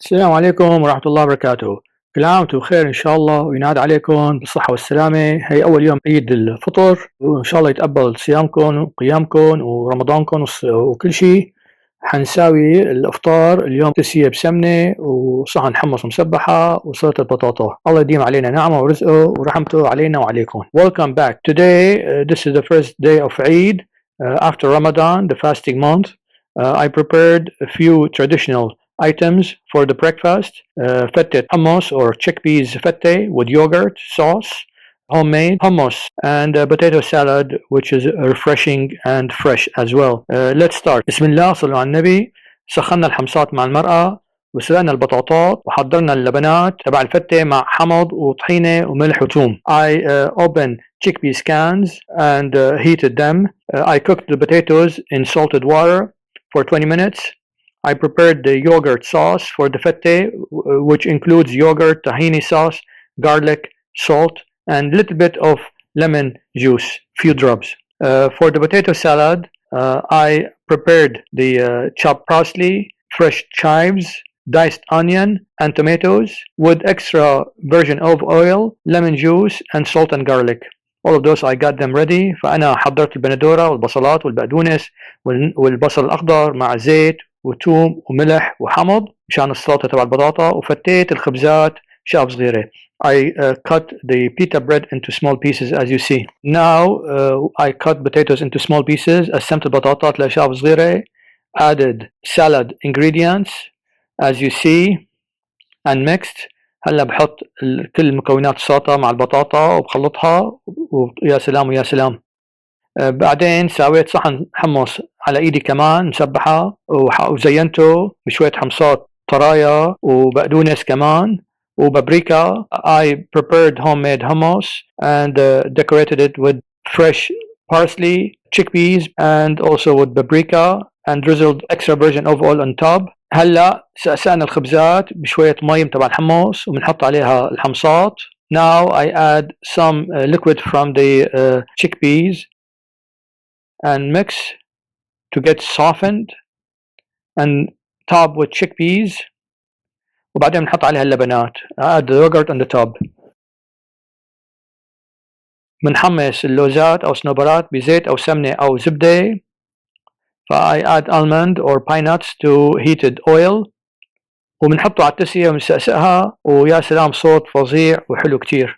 السلام عليكم ورحمة الله وبركاته. كل عام وانتم بخير إن شاء الله، وينعاد عليكم بالصحة والسلامة. هي أول يوم عيد الفطر، وإن شاء الله يتقبل صيامكم وقيامكم ورمضانكم وكل شيء. حنساوي الإفطار اليوم تسية بسمنة وصحن حمص مسبحة وسلطة بطاطا. الله يديم علينا نعمة ورزقه ورحمته علينا وعليكم. Welcome back. Today, this is the first day of Eid after Ramadan, the fasting month. I prepared a few traditional items for the breakfast: fette hummus or chickpeas fette with yogurt sauce, homemade hummus, and potato salad, which is refreshing and fresh as well. Let's start. بسم الله، صلوا على النبي. سخنا الحمصات مع المرقة وسلقنا البطاطات وحضرنا اللبنات تبع الفتة مع حمض وطحينة وملح وثوم. I opened chickpeas cans and heated them. I cooked the potatoes in salted water for 20 minutes. I prepared the yogurt sauce for the fette, which includes yogurt, tahini sauce, garlic, salt, and a little bit of lemon juice, few drops. For the potato salad, I prepared the chopped parsley, fresh chives, diced onion, and tomatoes with extra virgin olive oil, lemon juice, and salt and garlic. All of those I got them ready. فأنا حضرت البندورة والبصلات والبقدونس والبصل الأخضر مع زيت وثوم وملح وحمض مشان السلطة تبع البطاطا، وفتيت الخبزات شقف صغيرة. I cut the pita bread into small pieces as you see. Now I cut potatoes into small pieces. قسمت البطاطات لشقف صغيرة. Added salad ingredients as you see and mixed. هلا بحط كل مكونات السلطة مع البطاطا وبخلطها ويا سلام ويا سلام. بعدين سويت صحن حمص على ايدي كمان مسبحة وزينته بشوية حمصات طرايا وبقدونس كمان وبابريكا. I prepared homemade hummus and decorated it with fresh parsley, chickpeas, and also with paprika and drizzled extra virgin olive oil on top. هلا سقسقنا الخبزات بشوية مي تبع الحمص وبنحط عليها الحمصات. Now I add some liquid from the chickpeas and mix to get softened and top with chickpeas. وبعدين بنحط عليها اللبنات. add the yogurt on the top. بنحمص اللوزات أو صنوبرات بزيت أو سمنة أو زبدة. I add almond or pine nuts to heated oil وبنحطه على التسية ونسقسقها ويا سلام صوت فظيع وحلو كتير.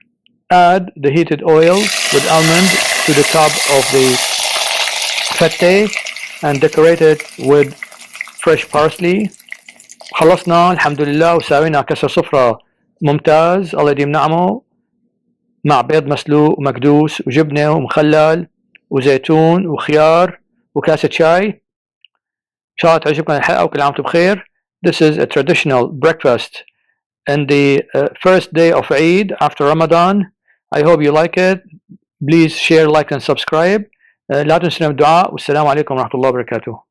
Add the heated oil with almond to the top of the fette and decorate it with fresh parsley. خلصنا الحمد لله وساوينا كسر سفرة ممتاز الله يديم نعمه مع بيض مسلوق ومكدوس وجبنة ومخلل وزيتون وخيار وكاسة شاي. إن شاء الله تعجبكم الحلقة وكل عام وانتم بخير. This is a traditional breakfast in the first day of Eid after Ramadan. I hope you like it. Please share, like and subscribe. لا تنسوا الدعاء والسلام عليكم ورحمة الله وبركاته.